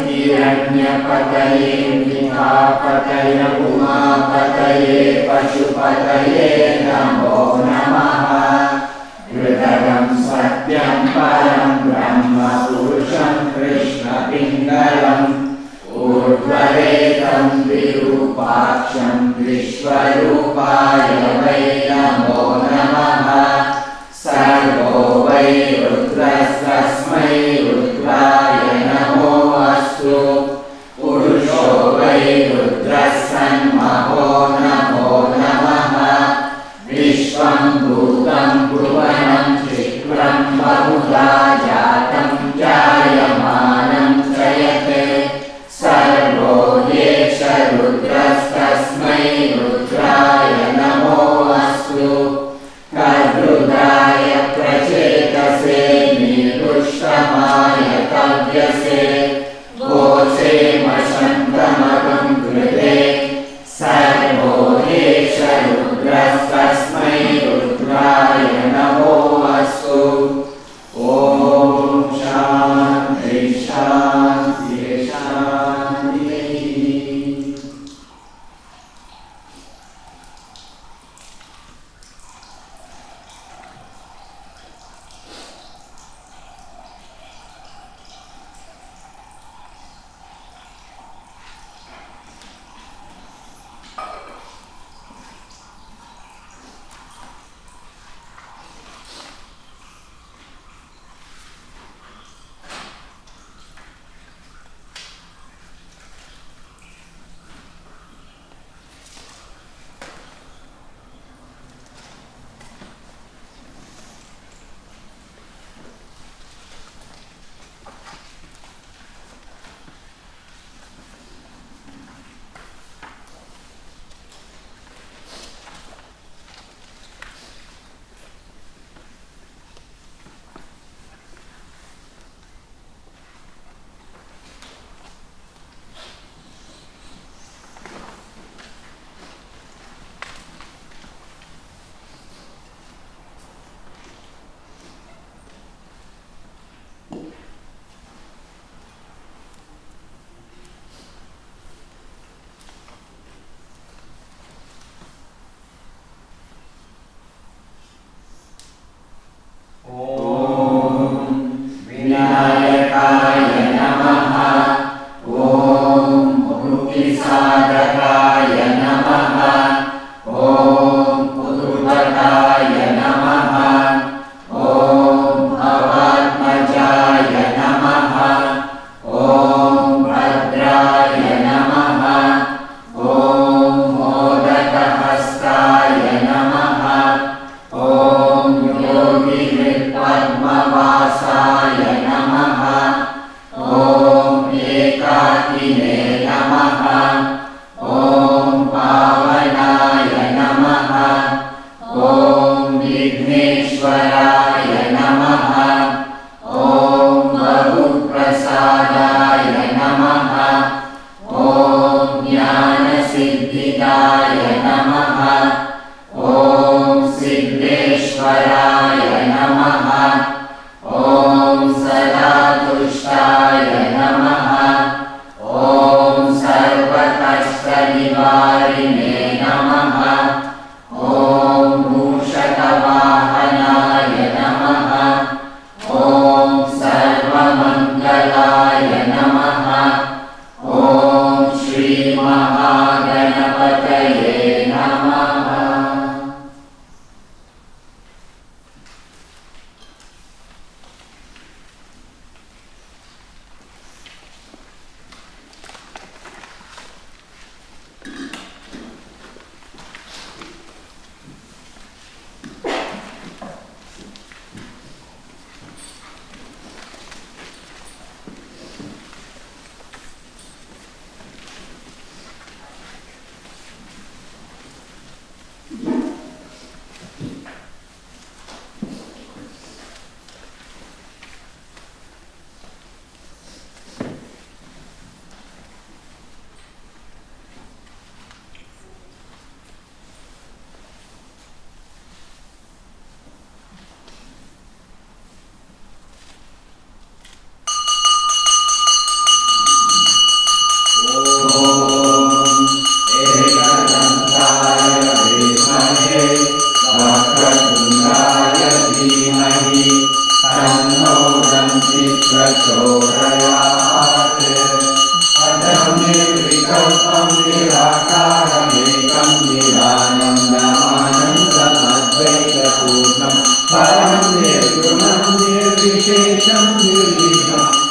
हिरण्यपतये निधापतय उमापतये पशुपतये नमो नमः। हृदयं सत्यं परं ब्रह्म पुरुषं कृष्णपिङ्गलम् ऊर्ध्वरेतं विरूपाक्षं विश्वरूपाय वै नमो नमः। सर्वो वै रुद्रस्तस्मै रुद्राय नमो अस्तु। पुरुषो वै रुद्रस्तन्महो नमो नमः। विश्वं भूतं भुवनं क्षिप्रं बहुधा जातं जायमानं जयते सर्वो येष रुद्रस्तस्मै रुद्राय नमो अस्तु। कर्दृदाय प्रचेतसे निरुष्टमाय तव्यसे गोचे मशन्तमगं कृते सर्वो येष रुद्रस्तस्मै रुद्राय नमो अस्तु। ॐ शान्ति शान्ति शान्तिः।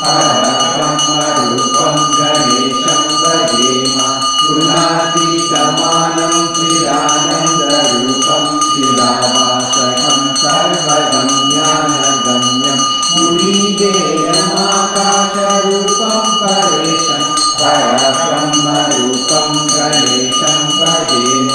परब्रह्मरूपं गणेशं भजेम गुणातीतमानं चिदानन्दरूपं चिदाभासकं सर्वगम्यानगम्यं मुनिदेयमाकाशरूपं परेशं परब्रह्मरूपं गणेशं भजेम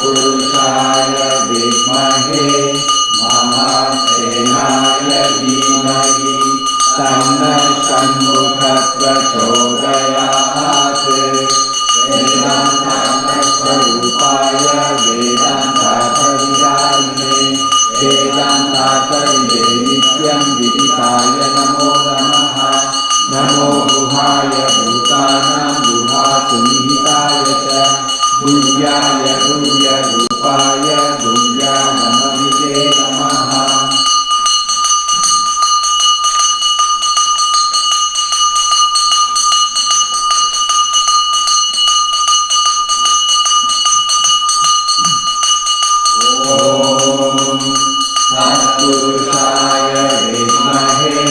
पुरुषाय विद्महे महासेनाय धीमहि तन्नः षण्मुखः प्रचोदयात् वेदान्तस्वरूपाय वेदान्ताचार्याय वेदान्ताचार्ये नित्यं विदिताय नमो नमः नमो गुहाय भूतानां गुहासुनिहिताय च गुह्याय गुह्यरूपाय गुह्यानमविते नमः तत्पुरुषाय विद्महे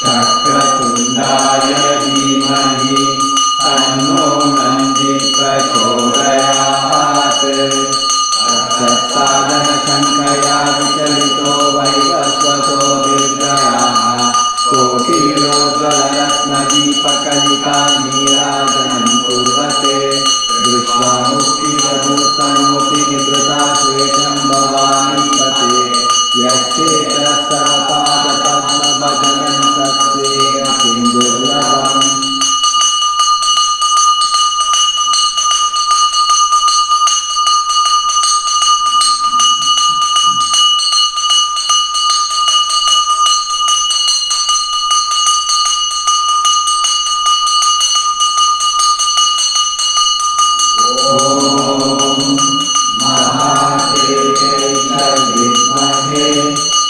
चक्रतुण्डाय धीमहि तन्नो नन्दी प्रचोदयात् साधनशङ्कया विचलितो वैवस्वतो विग्रहाः कोटिरोज्ज्वलरत्नदीपकलिका नीराजनं कुर्वते दृष्ट्वा मुक्तिवधूस्तनोऽपि निवृता श्वेतं भवानीपते यस्येतत्सर्वपादपद्मभजनं तस्येह किं दुर्लभम्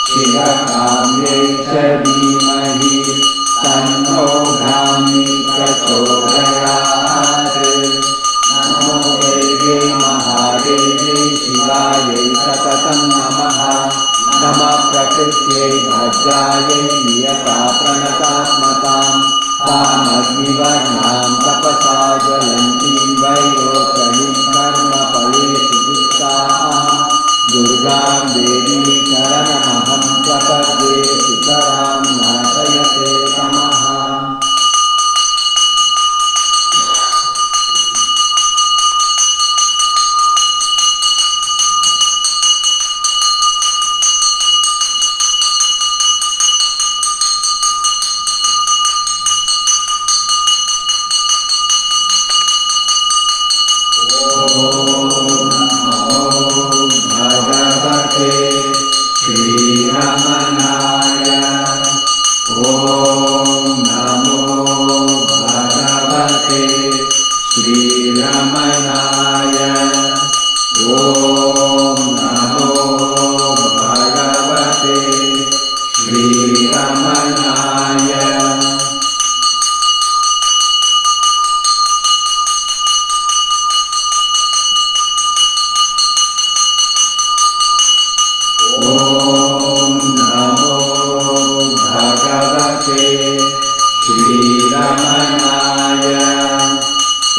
शिवकाम्यै च धीमहि तन्नो धाम्नि प्रचोदयात् नमो देवे महादेवे शिवायै सततं नमः नमः प्रकृत्यै भद्रायै नियता प्रणतात्मतां तामग्निवर्णां तपसा ज्वलन्तीं वैरोचनीं कर्मफलेषु दुष्टाः दुर्गां देवीं शरणमहं प्रपद्ये सुतरां नाशयते तमः श्रीरमणाय ॐ नमो भगवते श्रीरमणाय ॐ नमो भगवते श्रीरमणाय श्रीरमणाय ॐ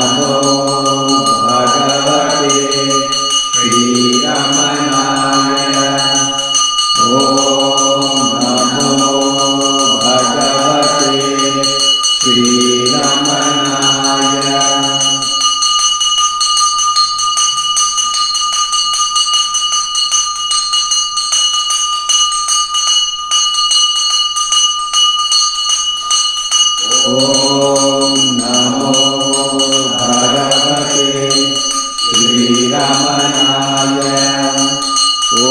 नमो भगवते श्रीरमणाय ॐ नमो भगवते श्रीरमणाय ॐ नमो भगवते श्रीरमणाय ॐ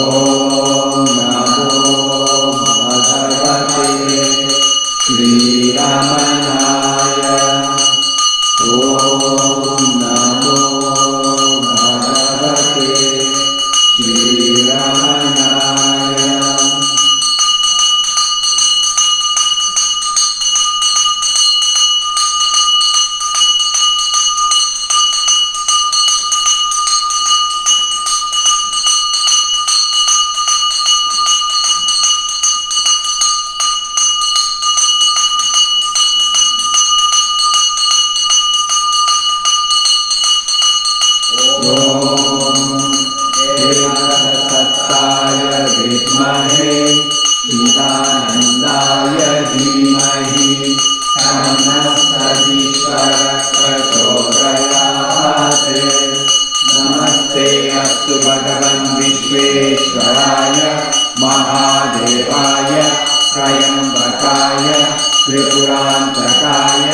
नमो भगवते श्रीरमणाय ॐ नमो भगवते श्रीरमणाय सदीश्वर प्रचोदयात्। नमस्ते अस्तु भगवन् विश्वेश्वराय महादेवाय त्र्यम्बकाय त्रिपुरान्तकाय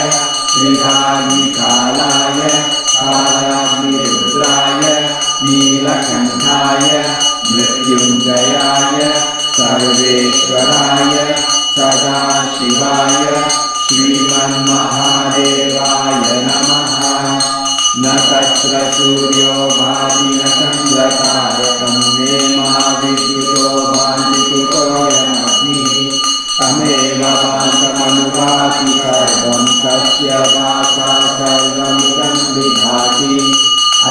त्रिकालाय कालाग्निरुद्राय नीलकण्ठाय मृत्युञ्जयाय सर्वेश्वराय सदाशिवाय श्रीमन्महादेवाय नमः। न तत्र सूर्यो भाति न चन्द्रतारकं नेमा विद्युतो भान्तिकुतोऽयमग्निः तमेव वाचमनुभाति सर्वं तस्य वाचा सर्वमिदं विभाति।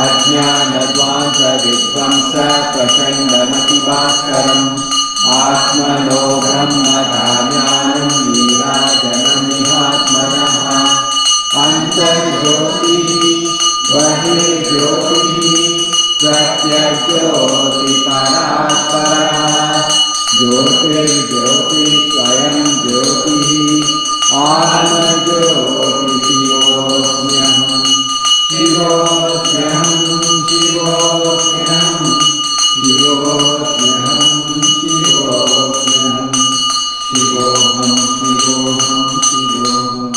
अज्ञानध्वान्तविध्वंस प्रचण्डमतिभास्करम् आत्मनो ब्रह्मधाम्यानं नीराजनमिहात्मनः। अन्तर्ज्योतिः बहिर्ज्योतिः प्रत्यज्योतिपरात्परः ज्योतिर्ज्योतिः स्वयं ज्योतिः आत्मज्योतिशिवोऽस्म्यहं शिवोऽस्म्यहं शिवोऽस्म्यहं शिवोऽस्म्यहं शिवोऽस्म्यहं शिवोऽहं शिवोऽहं शिवोऽहं शिवोऽहम्।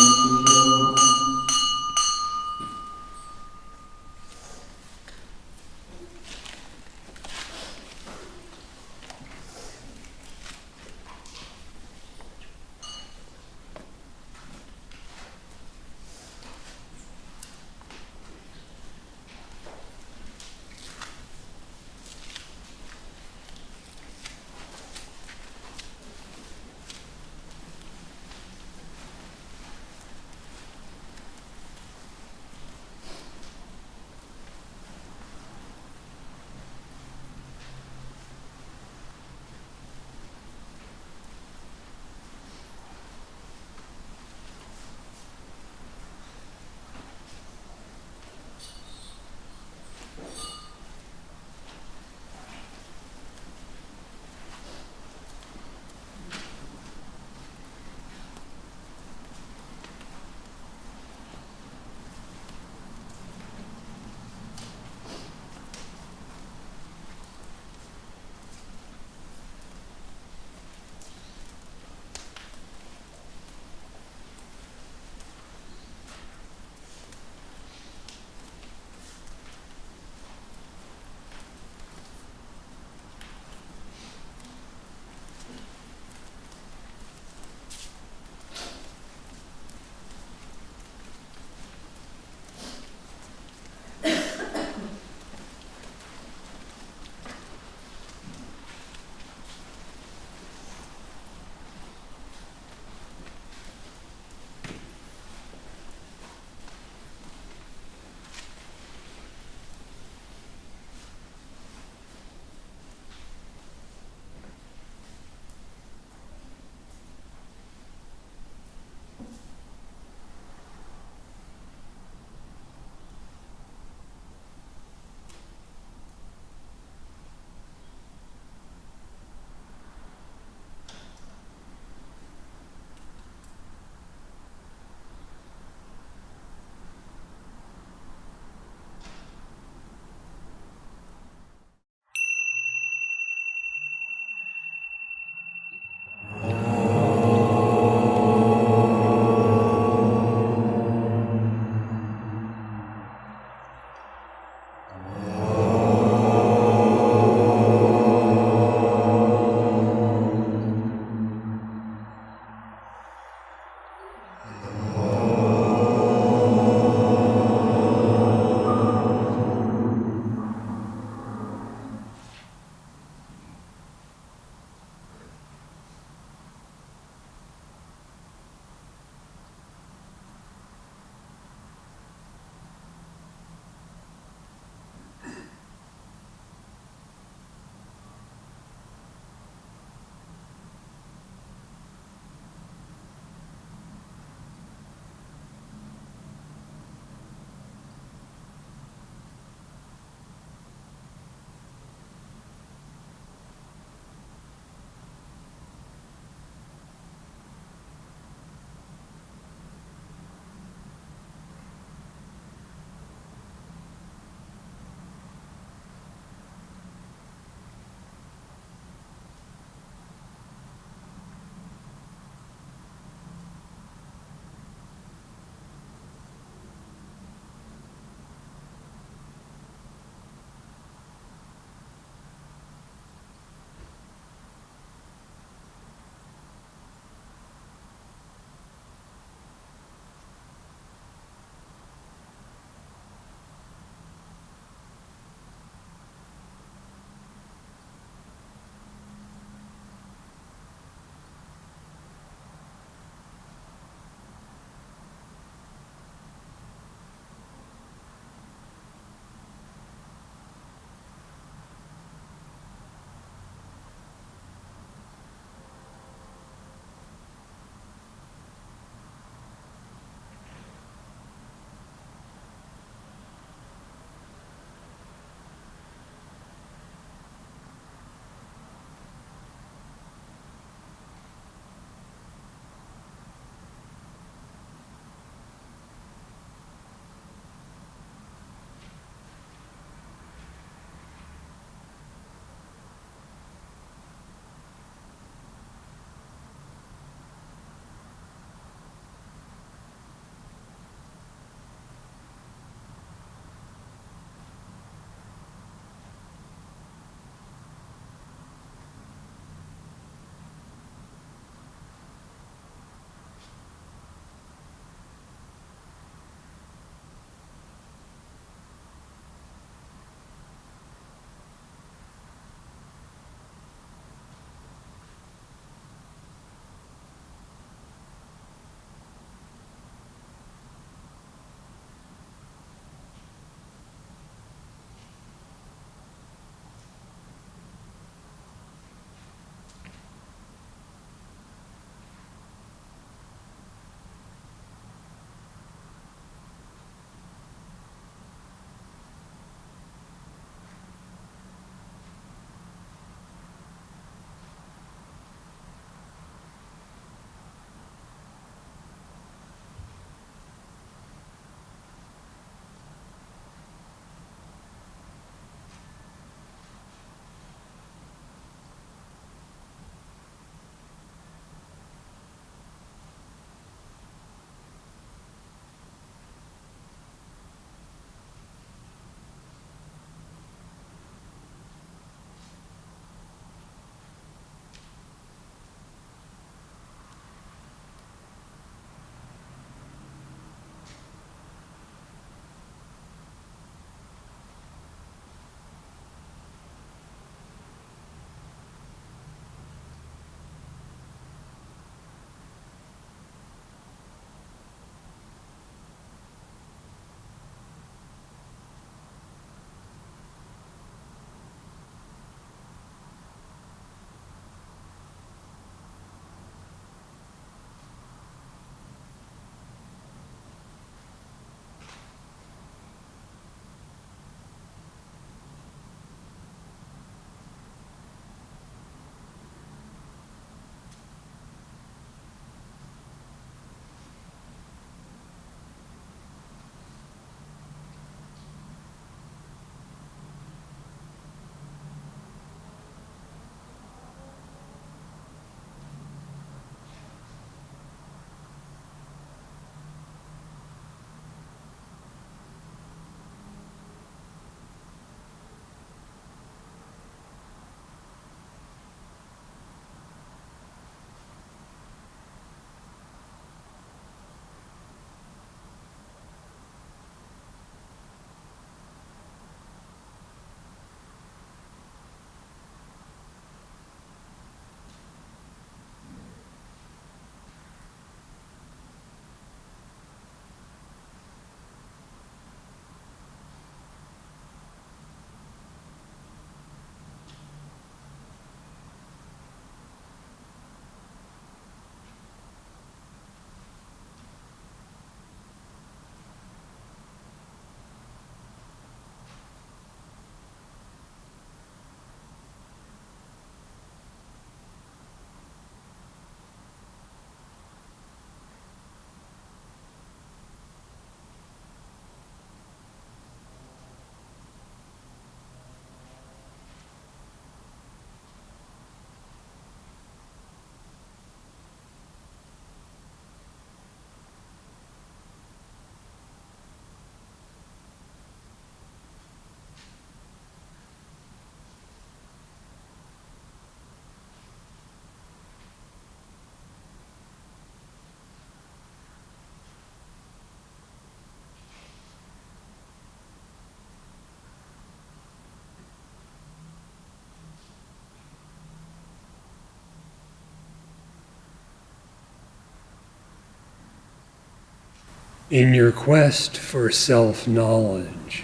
In your quest for self-knowledge,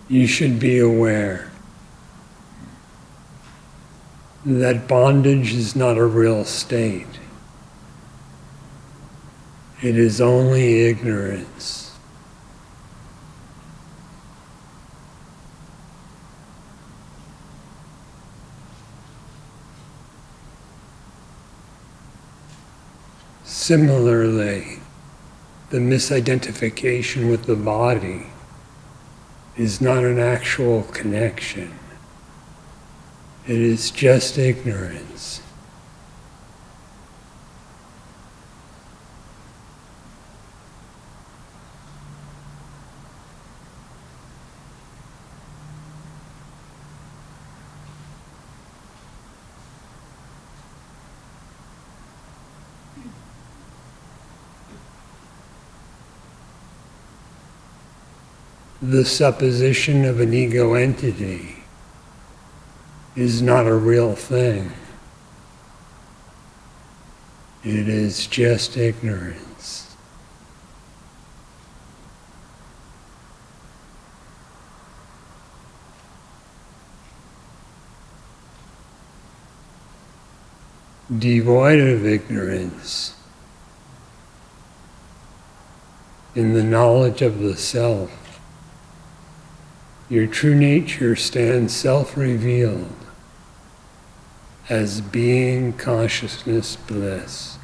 you should be aware that bondage is not a real state. It is only ignorance. Similarly, the misidentification with the body is not an actual connection. It is just ignorance. The supposition of an ego entity is not a real thing. It is just ignorance. Devoid of ignorance, in the knowledge of the self, your true nature stands self-revealed as being consciousness bliss,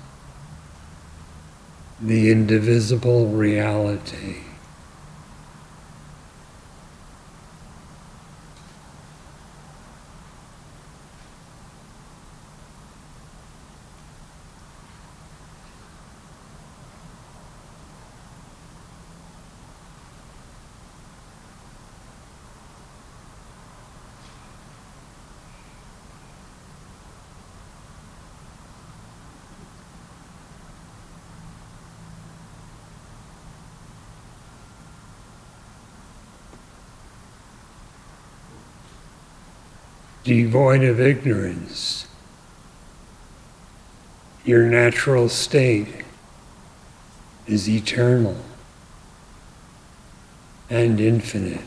the indivisible reality. Devoid of ignorance, your natural state is eternal and infinite.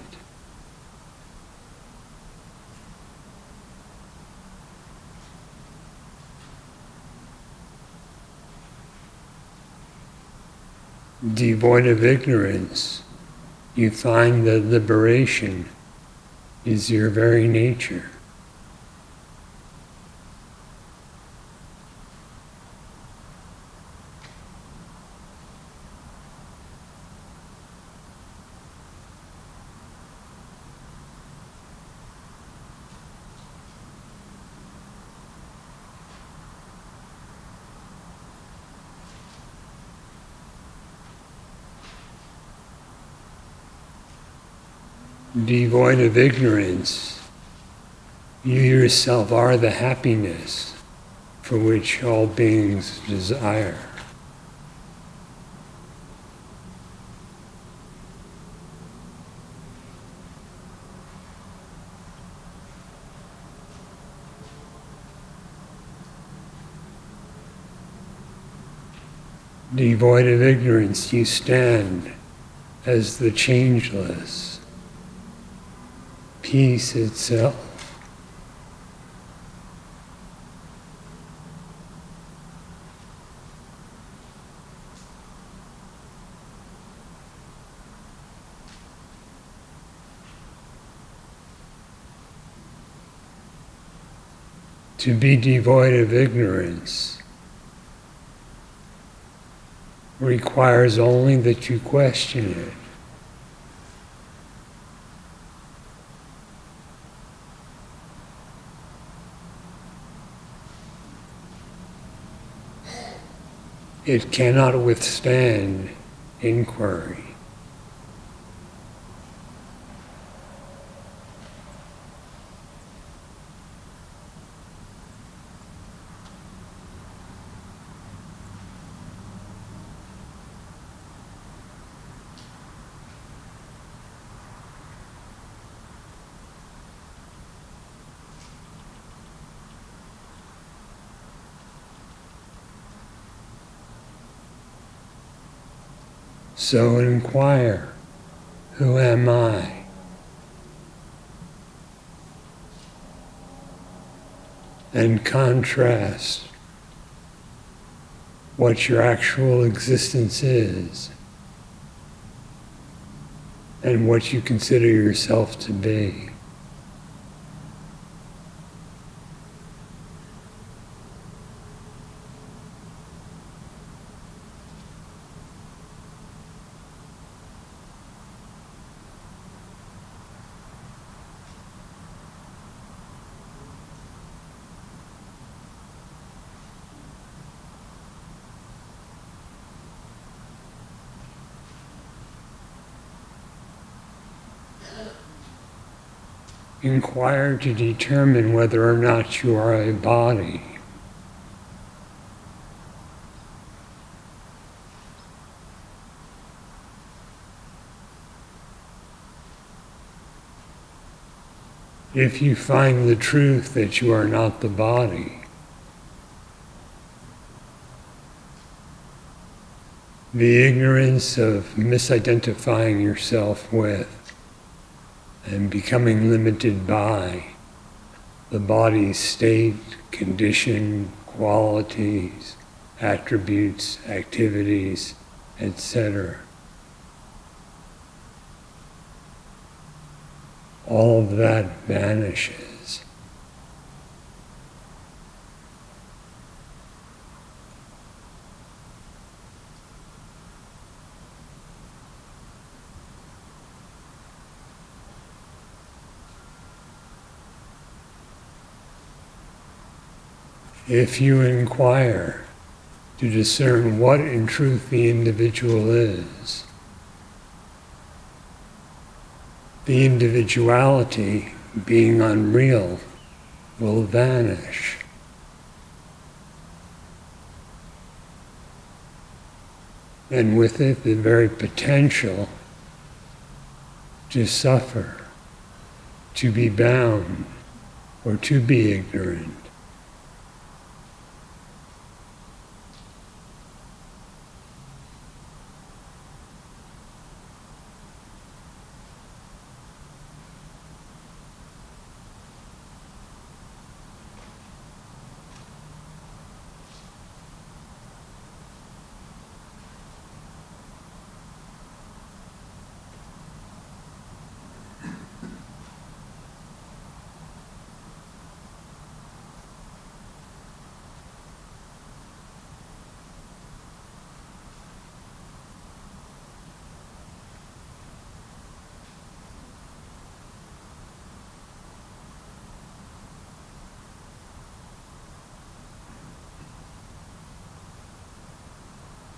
Devoid of ignorance, you find that liberation is your very nature. Devoid of ignorance, you yourself are the happiness for which all beings desire. Devoid of ignorance, you stand as the changeless, peace itself. To be devoid of ignorance requires only that you question it. It cannot withstand inquiry. So inquire, who am I? And contrast what your actual existence is and what you consider yourself to be. Inquire to determine whether or not you are a body. If you find the truth that you are not the body, the ignorance of misidentifying yourself with and becoming limited by the body's state, condition, qualities, attributes, activities, etc. All of that vanishes. If you inquire to discern what in truth the individual is, the individuality, being unreal, will vanish. And with it, the very potential to suffer, to be bound, or to be ignorant.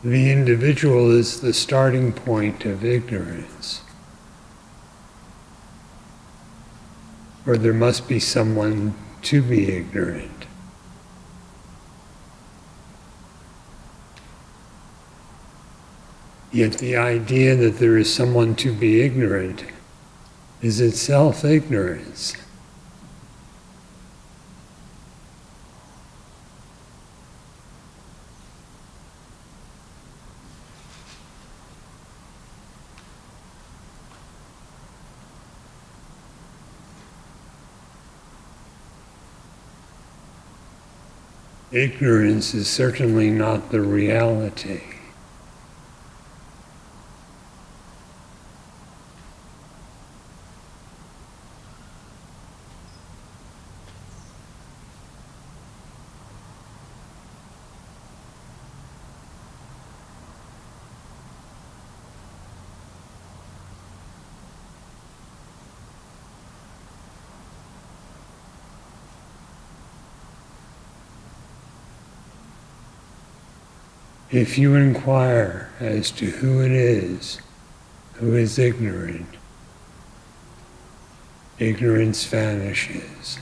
The individual is the starting point of ignorance. Or there must be someone to be ignorant. Yet the idea that there is someone to be ignorant is itself ignorance. Ignorance is certainly not the reality. If you inquire as to who it is who is ignorant, ignorance vanishes.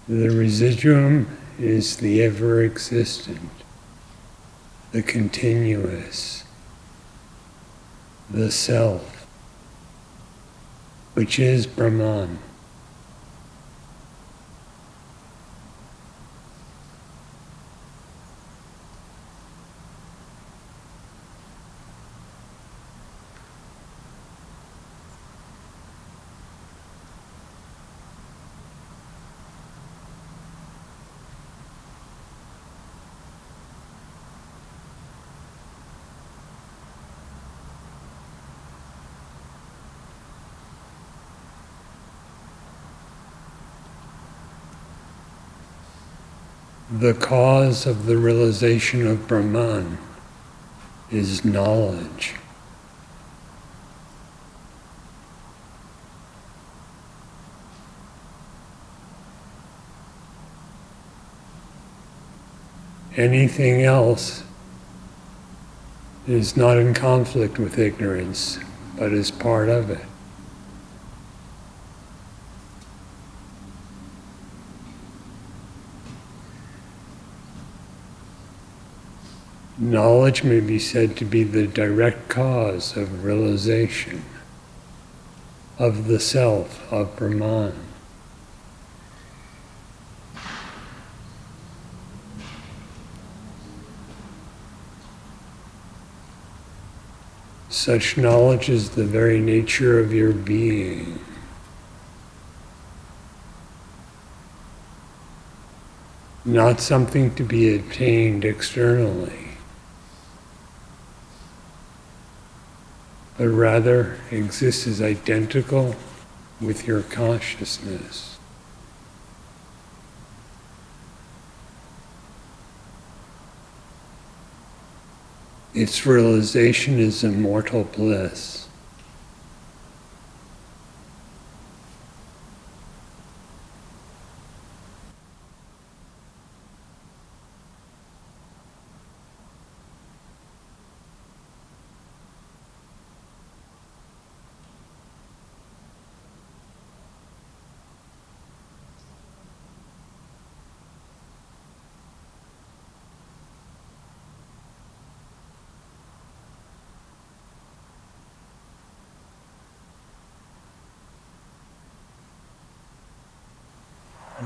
The residuum is the ever-existent, the continuous, the self, which is Brahman. The cause of the realization of Brahman is knowledge. Anything else is not in conflict with ignorance, but is part of it. Knowledge may be said to be the direct cause of realization of the self, of Brahman. Such knowledge is the very nature of your being. Not something to be attained externally, but rather exists as identical with your consciousness. Its realization is immortal bliss.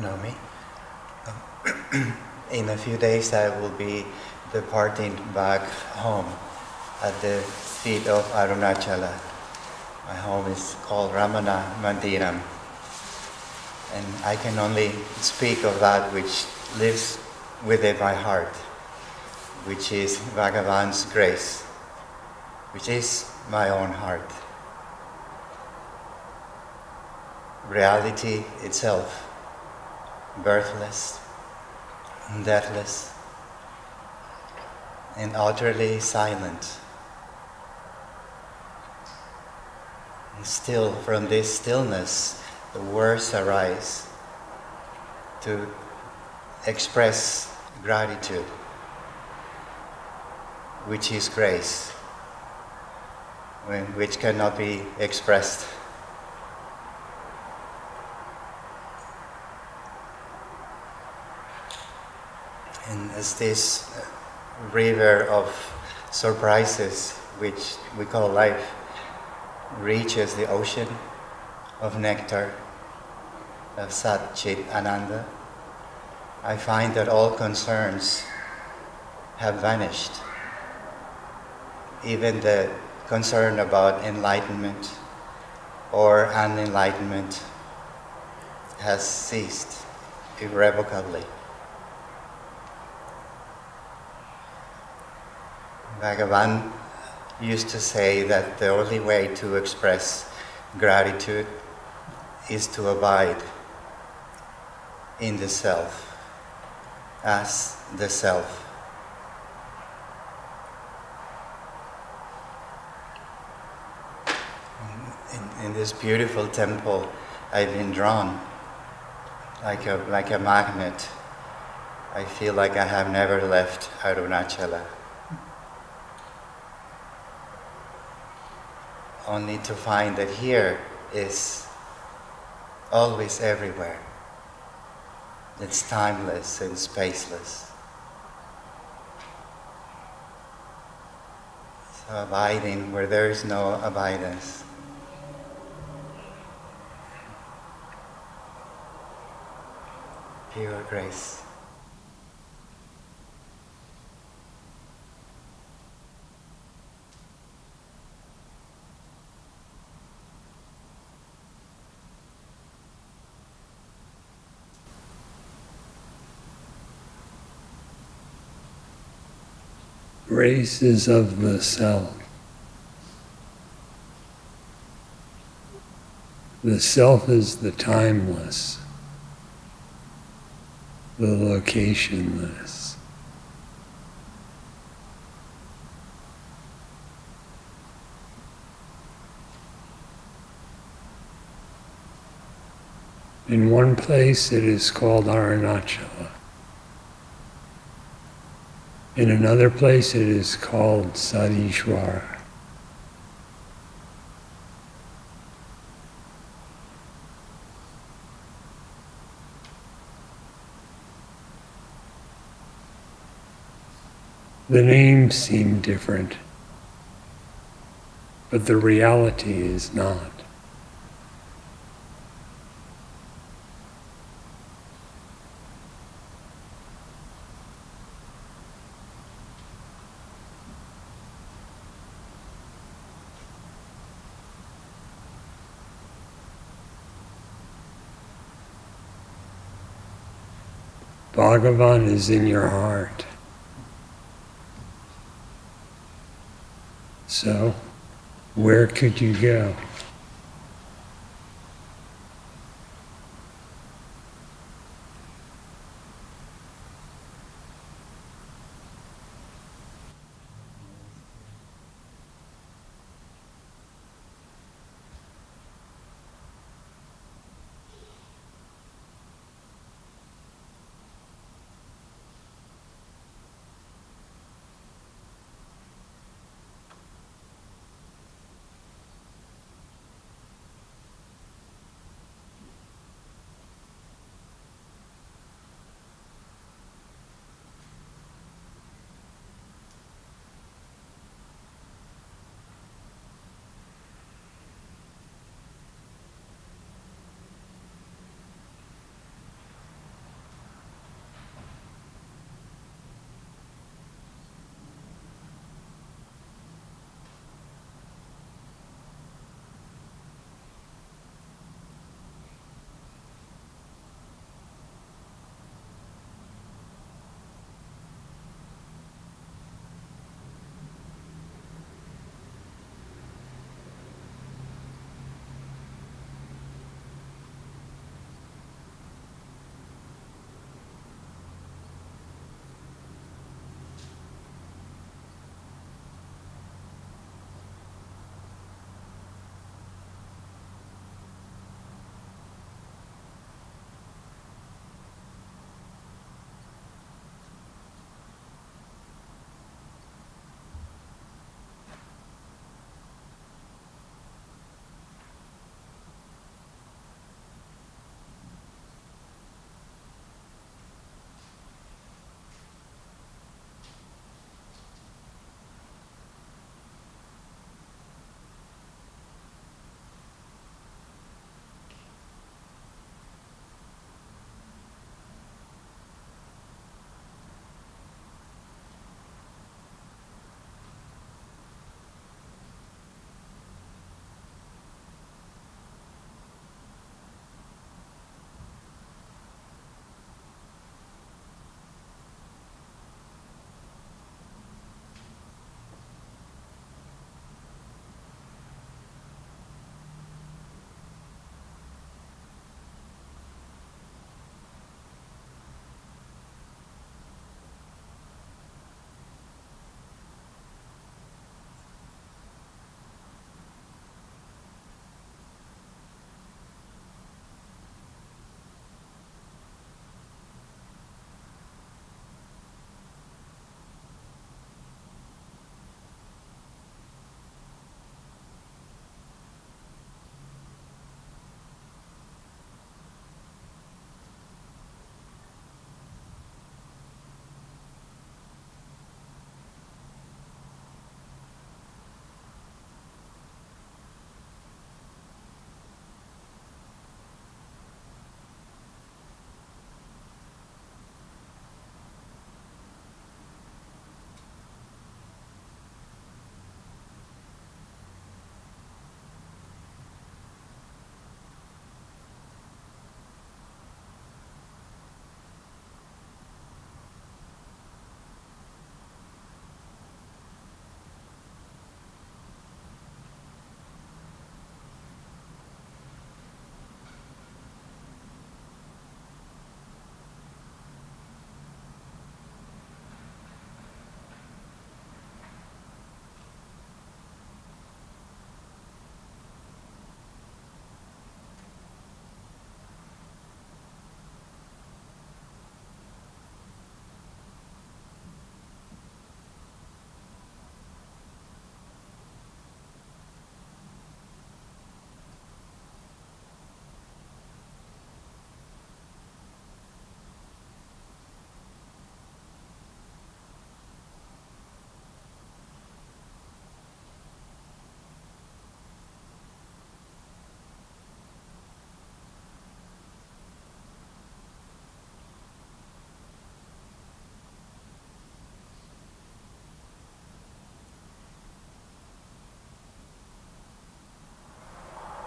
Nami. In a few days I will be departing back home at the feet of Arunachala. My home is called Ramana Mandiram. And I can only speak of that which lives within my heart, which is Bhagavan's grace, which is my own heart. Reality itself, birthless, deathless, and utterly silent. And still, from this stillness, the words arise to express gratitude, which is grace, which cannot be expressed. And as this river of surprises, which we call life, reaches the ocean of nectar, of Sat Chit Ananda, I find that all concerns have vanished. Even the concern about enlightenment or unenlightenment has ceased irrevocably. Bhagavan used to say that the only way to express gratitude is to abide in the self, as the self. In this beautiful temple, I've been drawn like a magnet. I feel like I have never left Arunachala, only to find that here is always everywhere. It's timeless and spaceless. So abiding where there is no abidance. Pure grace. Grace is of the self. The self is the timeless. the locationless. In one place it is called Arunachala. In another place it is called Sadishwara. The names seem different, but the reality is not. Bhagavan is in your heart. So, where could you go?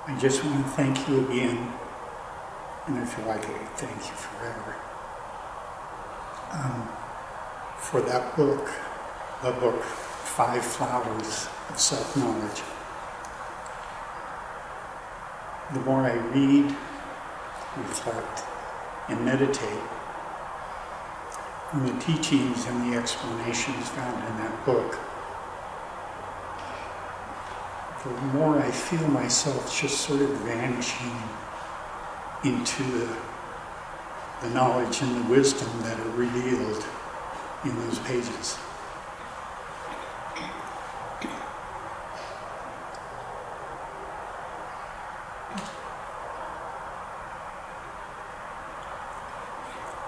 I just want to thank you again, and I feel like I thank you forever, for that book, the book, Five Flowers of Self-Knowledge. The more I read, reflect, and meditate on the teachings and the explanations found in that book, the more I feel myself just sort of vanishing into the knowledge and the wisdom that are revealed in those pages.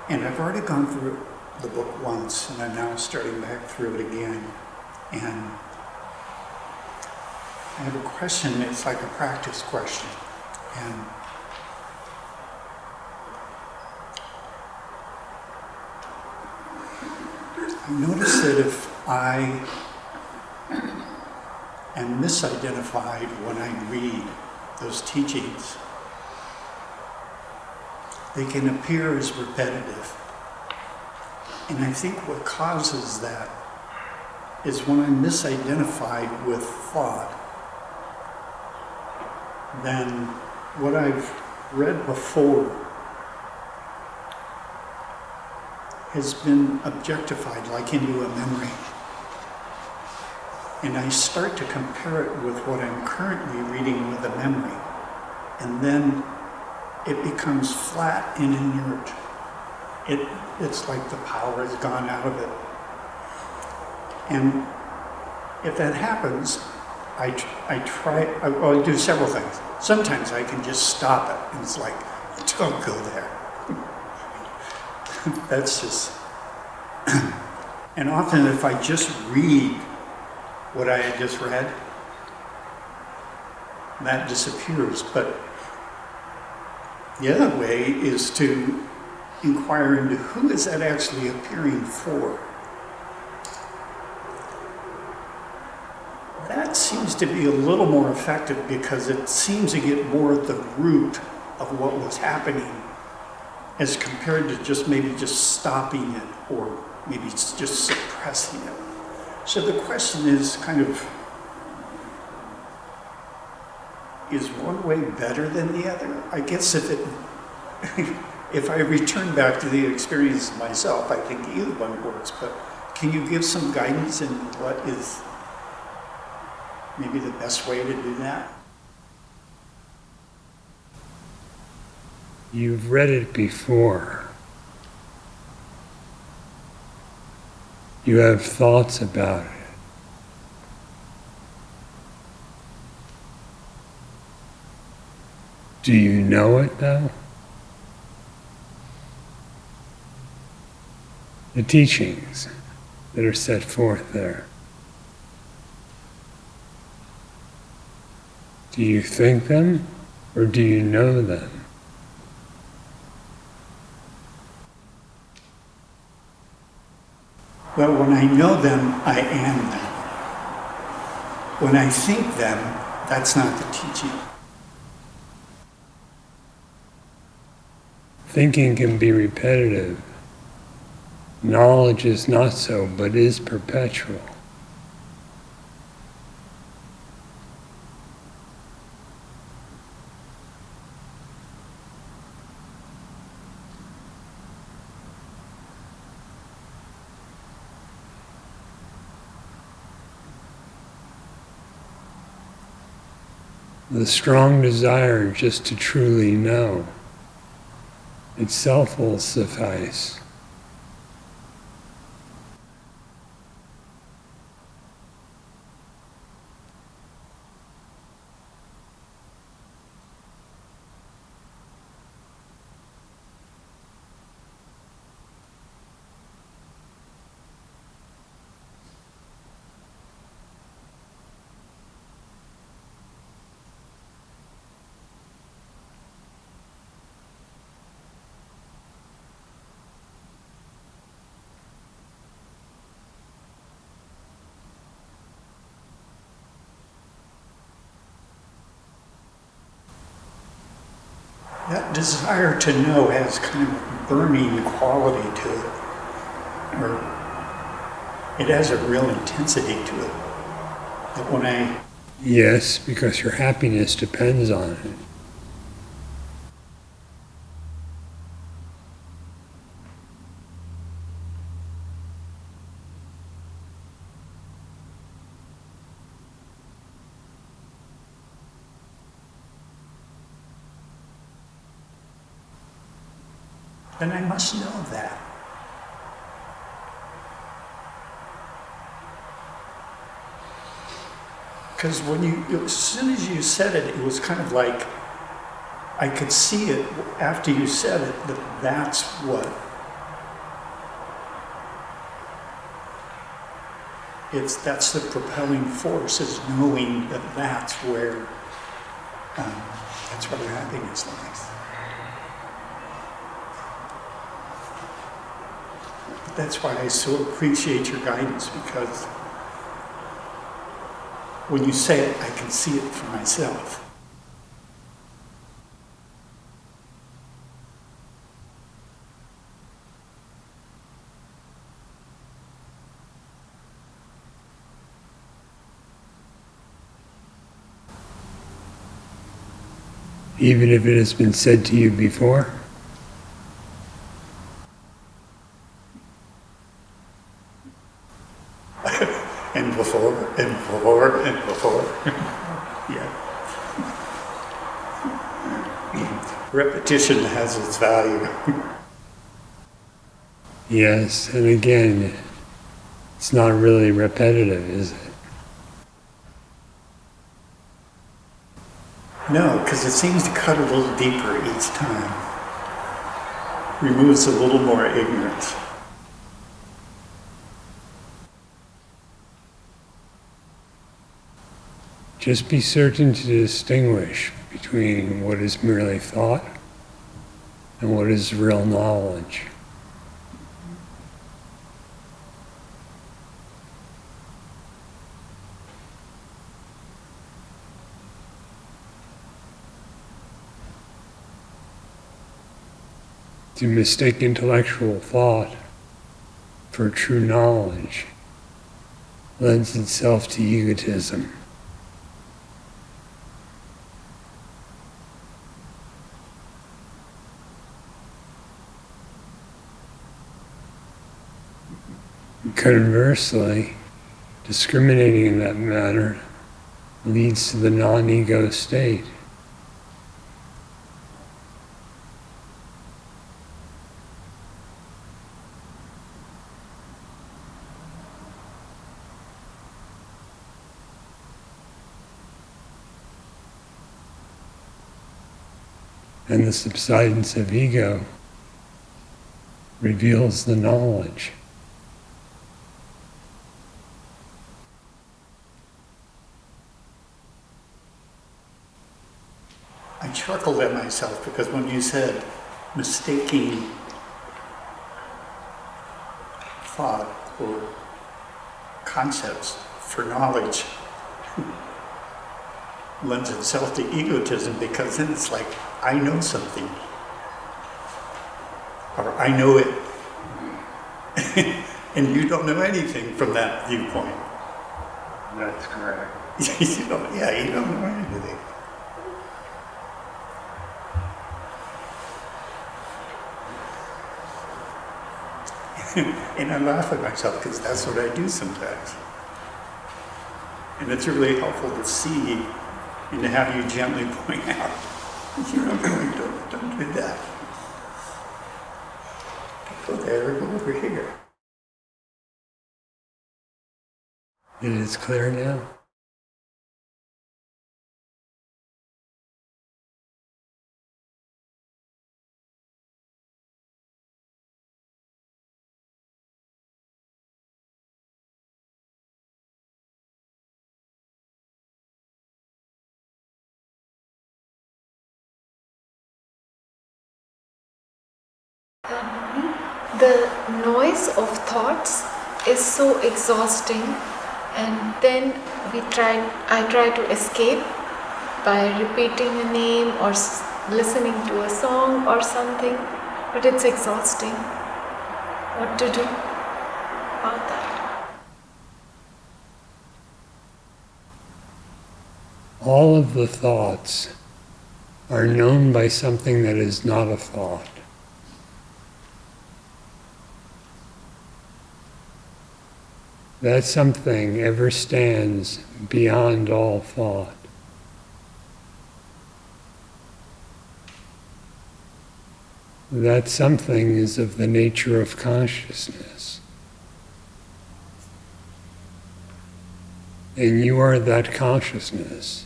And I've already gone through the book once, and I'm now starting back through it again. And I have a question, it's like a practice question. And I notice that if I am misidentified when I read those teachings, they can appear as repetitive. And I think what causes that is when I'm misidentified with thought, then what I've read before has been objectified like into a memory. And I start to compare it with what I'm currently reading with a memory. And then it becomes flat and inert. It's like the power has gone out of it. And if that happens, I do several things. Sometimes I can just stop it, and it's like, don't go there. That's just, and often if I just read what I had just read, that disappears. But the other way is to inquire into who is that actually appearing for. That seems to be a little more effective because it seems to get more at the root of what was happening as compared to just maybe just stopping it or maybe just suppressing it. So the question is kind of, is one way better than the other? I guess if I return back to the experience myself, I think either one works, but can you give some guidance in what is maybe the best way to do that? You've read it before. You have thoughts about it. Do you know it though? The teachings that are set forth there. Do you think them or do you know them? Well, when I know them, I am them. When I think them, that's not the teaching. Thinking can be repetitive. Knowledge is not so, but is perpetual. The strong desire just to truly know itself will suffice. that desire to know has kind of a burning quality to it, or it has a real intensity to it. That when I, Yes, because your happiness depends on it. then I must know that. Because as soon as you said it, it was kind of like I could see it after you said it, that that's what that's the propelling force, is knowing that that's where your happiness lies. But that's why I so appreciate your guidance, because when you say it, I can see it for myself. Even if it has been said to you before? And before, and before, and before. Yeah. Repetition has its value. Yes, and again, it's not really repetitive, is it? No, because it seems to cut a little deeper each time. Removes a little more ignorance. Just be certain to distinguish between what is merely thought and what is real knowledge. To mistake intellectual thought for true knowledge lends itself to egotism. Conversely, discriminating in that manner leads to the non-ego state. And the subsidence of ego reveals the knowledge. I chuckled at myself because when you said mistaking thought or concepts for knowledge lends itself to egotism, because then it's like, I know something, or I know it, and you don't know anything from that viewpoint. That's correct. You don't know anything. And I laugh at myself because that's what I do sometimes. And it's really helpful to see and to have you gently point out, don't do that. Don't go there, go over here. It is clear now. The noise of thoughts is so exhausting, and then I try to escape by repeating a name or listening to a song or something, but it's exhausting. What to do about that? All of the thoughts are known by something that is not a thought. That something ever stands beyond all thought. That something is of the nature of consciousness. And you are that consciousness.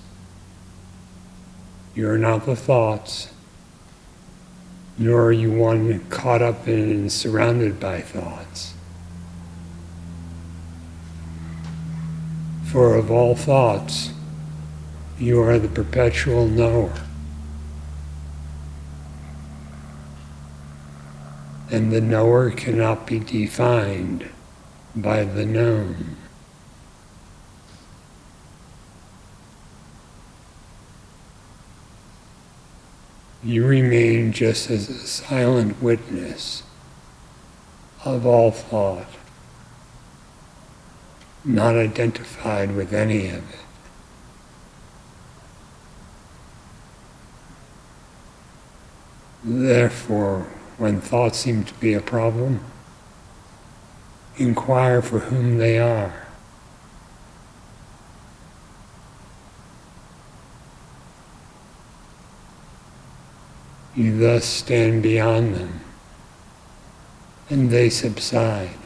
You are not the thoughts, nor are you one caught up in and surrounded by thoughts. For of all thoughts, you are the perpetual knower. And the knower cannot be defined by the known. You remain just as a silent witness of all thought, not identified with any of it. Therefore, when thoughts seem to be a problem, inquire for whom they are. You thus stand beyond them, and they subside.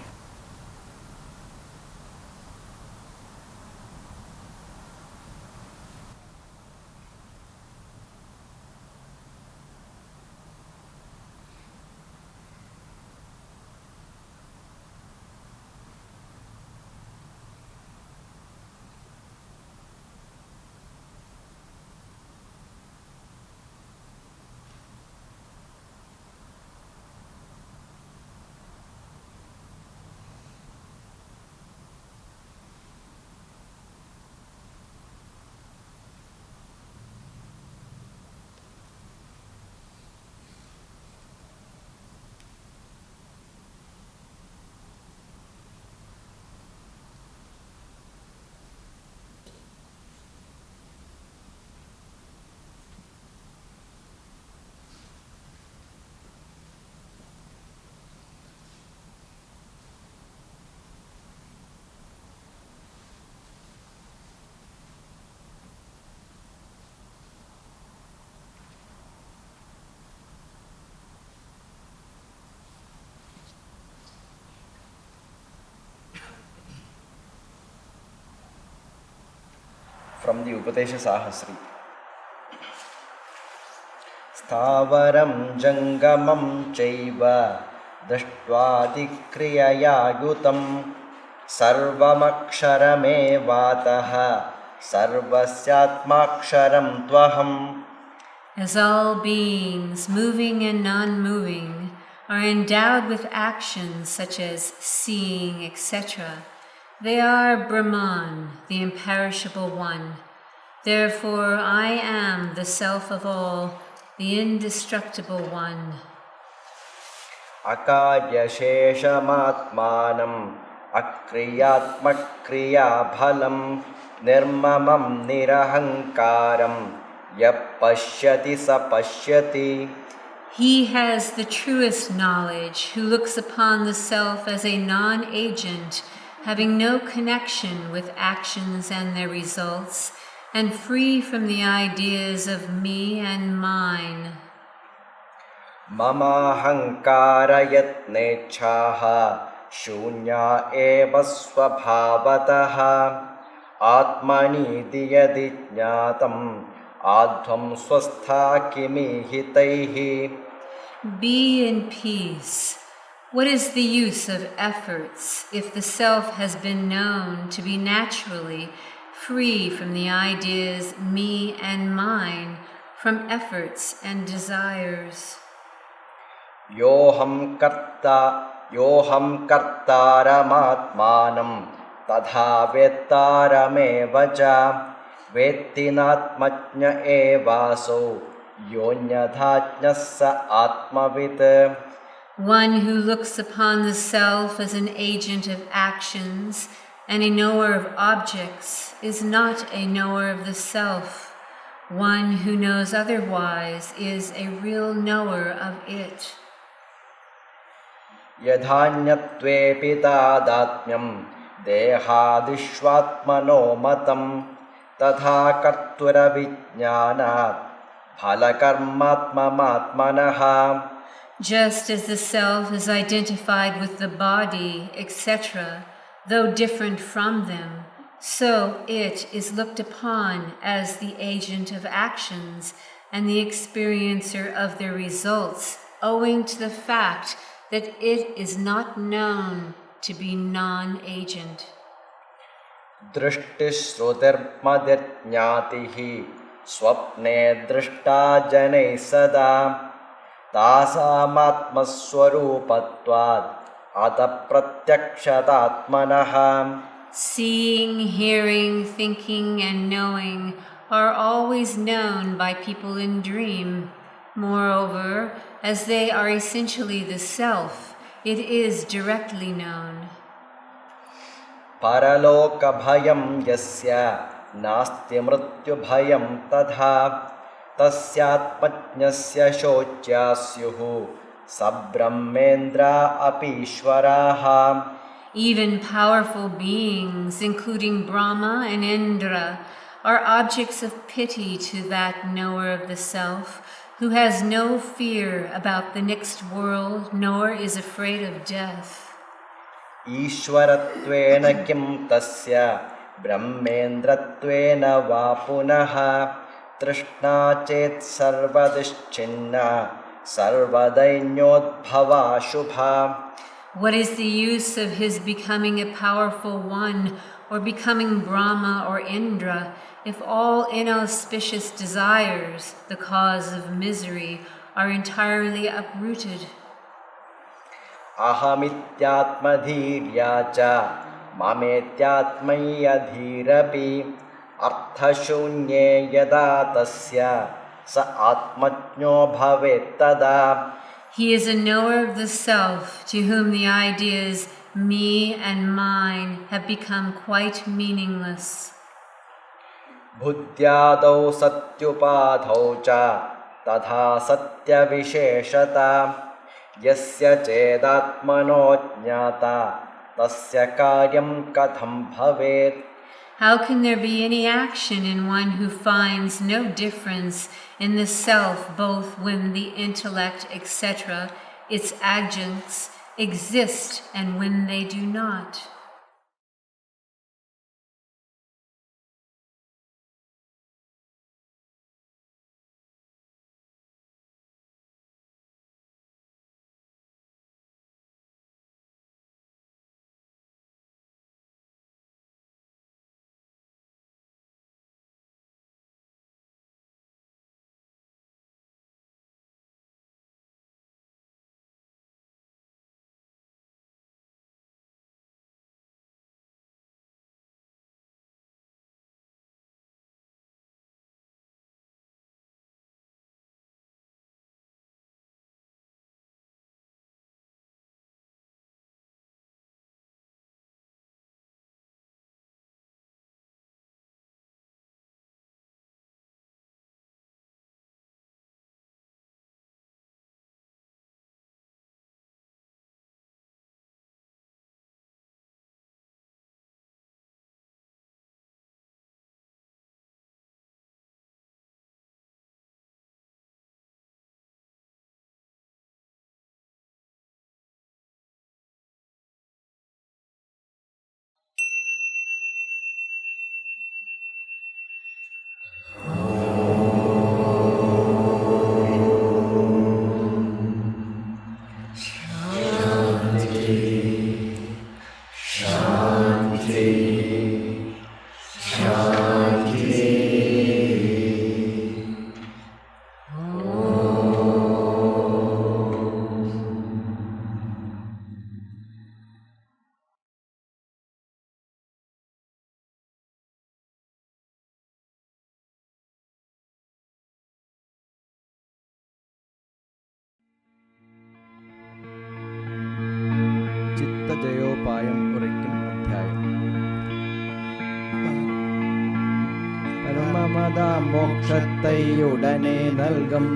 From the Upadesha Sahasri. Stavaram jangamam chaiva dashtvaadikriyaya yutam sarvamaksharame vataha sarvasyatmaksharam tvaham. As all beings, moving and non-moving, are endowed with actions such as seeing, etc., they are Brahman, the imperishable one. Therefore, I am the self of all, the indestructible one. Akarya sheshamatmanam akriyatmakriya bhalam nirmamam nirahankaram yapashyati sapashyati. He has the truest knowledge who looks upon the self as a non-agent, having no connection with actions and their results, and free from the ideas of me and mine. Mama hankara yatnechaha shunya eva swabhavataha atmani diyadijñātam adhvam swastha kimihitaihi. Be in peace. What is the use of efforts if the self has been known to be naturally free from the ideas me and mine, from efforts and desires? Yoham kartaramatmanam tadha vettarameva ca vettinatmajña evaso योऽन्यथाज्ञः स आत्मवित् One who looks upon the self as an agent of actions and a knower of objects is not a knower of the self. One who knows otherwise is a real knower of it. यथान्यत्वेऽपि तादात्म्यं देहादिष्वात्मनो मतं तथा कर्तुरविज्ञानात् फलकर्मात्ममात्मनः Just as the self is identified with the body, etc., though different from them, so it is looked upon as the agent of actions and the experiencer of their results, owing to the fact that it is not known to be non-agent. दृष्टिश्रुतिर्मदिर्ज्ञातिः स्वप्ने दृष्टा जनैः सदा तासामात्मस्वरूपत्वात् अतः प्रत्यक्षतात्मनः Seeing, hearing, thinking, and knowing are always known by people in dream. Moreover, as they are essentially the self, it is directly known. परलोकभयं यस्य नास्ति मृत्युभयं तथा तस्यात्मज्ञस्य शोच्या स्युः स Brahmendra अपीश्वराः Even powerful beings, including Brahma and Indra, are objects of pity to that knower of the self, who has no fear about the next world, nor is afraid of death. ईश्वरत्वेन किं तस्य ब्रह्मेन्द्रत्वेन वा पुनः तृष्णा चेत् सर्वदिश्चिन्ना सर्वदैन्योद्भवा शुभा What is the use of his becoming a powerful one or becoming Brahma or Indra if all inauspicious desires, the cause of misery, are entirely uprooted? अहमित्यात्मधीर्या च ममेत्यात्मैयधीरपि अर्थशून्ये यदा तस्य स आत्मज्ञो भवेत् तदा He is a knower of the self to whom the ideas me and mine have become quite meaningless. बुद्ध्यादौ सत्युपाधौ च तथा सत्यविशेषता यस्य चेदात्मनो ज्ञाता तस्य कार्यं कथं भवेत् How can there be any action in one who finds no difference in the self both when the intellect, etc., its adjuncts, exist and when they do not? ஜெயோபாயம் உரைக்கும் அத்தியாயம். பரமமதா மோட்சத்தை உடனே நல்கும்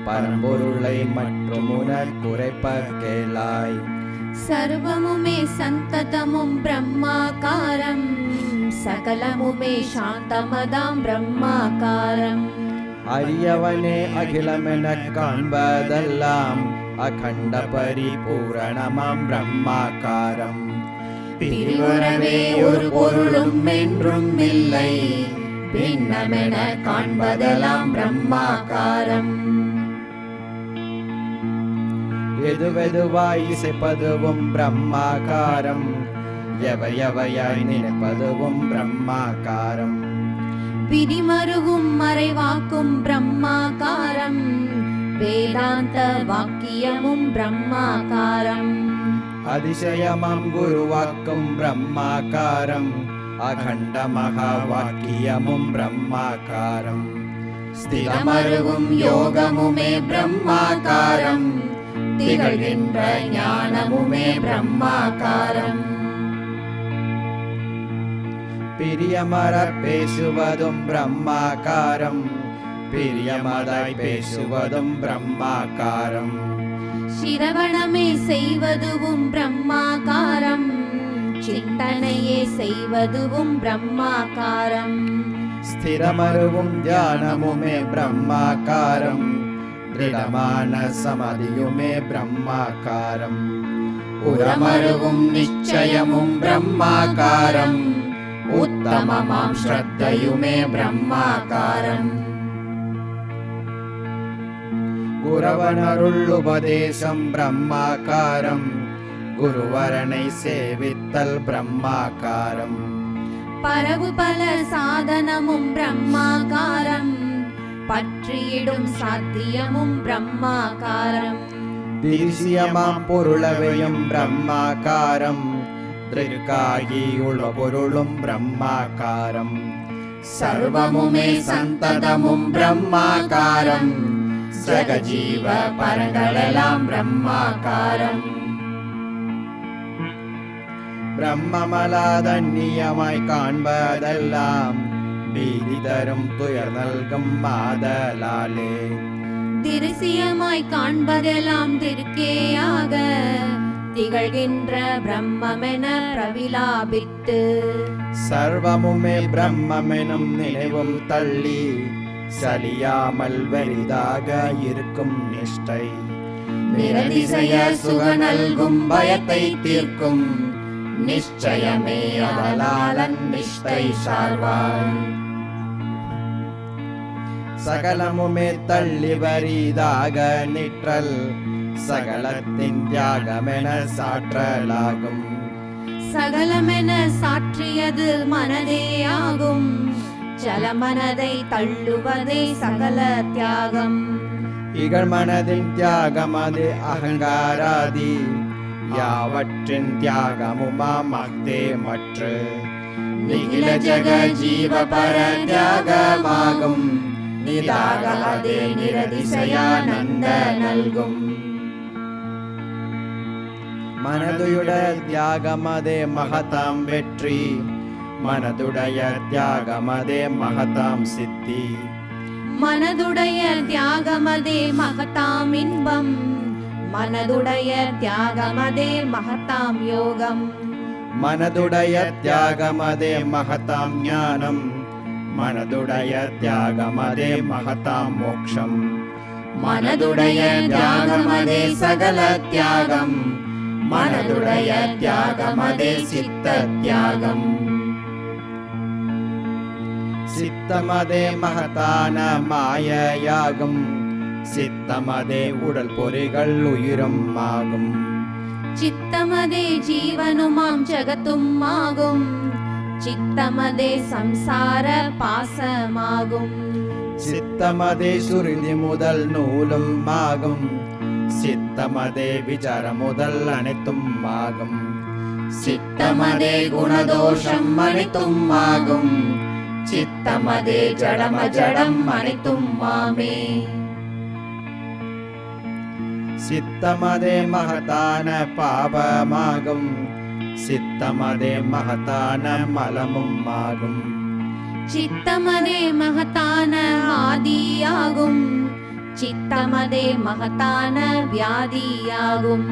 பரம்பொருளை மற்றும் உனக்குரைப்ப கேளாய். சர்வமுமே சந்ததமும் பிரம்மாகாரம் சகலமுமே சாந்தமதாம் பிரம்மாகாரம். அரியவனே அகிலமெனக் காண்பதெல்லாம் அகண்ட பரிபூரணமாம் பிரம்மாகாரம். பிரிவுறவே ஒரு பொருளும் என்றும் இல்லை பின்னமென காண்பதெல்லாம் பிரம்மாகாரம். எதுவெதுவாய் இசைப்பதுவும் பிரம்மாகாரம், எவையவையாய் நினைப்பதுவும் பிரம்மாகாரம். விதிமருவும் மறைவாக்கும் பிரம்மாகாரம் வேதாந்த வாக்கியமும் பிரம்மாகாரம். அதிசயமாம் குருவாக்கும் பிரம்மாகாரம், அகண்ட மகா வாக்கியமும் பிரம்மாகாரம். ஸ்திரமருவும் யோகமுமே பிரம்மாகாரம் திகழ்கின்ற ஞானமுமே பிரம்மாகாரம். பிரியமர பேசுவதும் பிரம்மாகாரம், பிரியமதாய் பேசுவதும் பிரம்மாகாரம். சிரவணமே செய்வதுவும் பிரம்மாகாரம் சிந்தனையே செய்வதுவும் பிரம்மாகாரம். ஸ்திரமருவும் தியானமுமே பிரம்மாகாரம், திருடமான சமதியுமே பிரம்மாகாரம். உரமருவும் நிச்சயமும் பிரம்மாகாரம் உத்தமமாம் ஸ்ரத்தையுமே பிரம்மாகாரம். குரவனருள் உபதேசம் பிரம்மாகாரம், குருவரனை சேவித்தல் பிரம்மாகாரம். பரவு பல சாதனமும் பிரம்மாகாரம் பற்றியிடும் சாத்தியமும் பிரம்மாகாரம். தீர்சியமாம் பொருளவையும் பிரம்மாகாரம், திருக்காகி உள்ள பொருளும் பிரம்மாகாரம். சர்வமுமே சந்ததமும் பிரம்மாகாரம் ஜகஜீவ பரங்களெல்லாம் பிரம்மாகாரம். பிரம்மமலாதன்னியமாய் காண்பதெல்லாம் பீதி தரும் துயர் நல்கும் மாதலாலே. திருசியமாய் காண்பதெல்லாம் திருக்கேயாக திகழ்கின்ற பிரம்மென பிரவிலாபித்து. சர்வமுமே பிரம்மெனும் நினைவும் தள்ளி சலியாமல் வெறிதாக இருக்கும் நிஷ்டை. நிரதிசய சுக நல்கும் பயத்தை தீர்க்கும் நிச்சயமே அதலாலன் நிஷ்டை சார்வாய். சகலமுமே தள்ளி வரிதாக நிற்றல் சகலத்தின் தியாகமென சாற்றலாகும். சகலமென சாற்றியது மனதேயாகும் ஜலமனதை தள்ளுவதே சகல தியாகம். இகழ் மனதின் தியாகம் அது அகங்காராதி யாவற்றின் தியாகமுமாமக்தே மற்று. நிகில ஜக ஜீவ பர தியாகமாகும் நிதாகமதே நிரதிசயானந்த நல்கும். மனதுயுட தியாகமதே மகதாம் வெற்றி, மனதுடைய தியாகமதே மகதாம் சித்தி. மனதுடைய தியாகமதே மகதாம் இன்பம் மனதுடைய தியாகமதே மகதாம் யோகம். மனதுடைய தியாகமதே மகதாம் ஞானம், மனதுடைய தியாகமதே மகதாம் மோக்ஷம். மனதுடைய தியாகமதே சகல தியாகம் மனதுடைய தியாகமதே சித்த தியாகம். சித்தமதே மகதான மாயையாகும், சித்தமதே உடல் பொறிகள் உயிரும் ஆகும். சித்தமதே ஜீவனுமாம் ஜகத்தும் ஆகும் சித்தமதே சம்சார பாசமாகும். சித்தமதே சுருதி முதல் நூலும் ஆகும், சித்தமதே விசார முதல் அனைத்தும் ஆகும். சித்தமதே குணதோஷம் அனைத்தும் ஆகும் சித்தமதே ஜடம ஜடம் அனைத்தும் மாமே. சித்தமதே மகத்தான பாபமாகும், சித்தமதே மகத்தான மலமும் ஆகும். சித்தமதே மகத்தான ஆதியாகும், சித்தமதே மகத்தான வியாதியாகும்.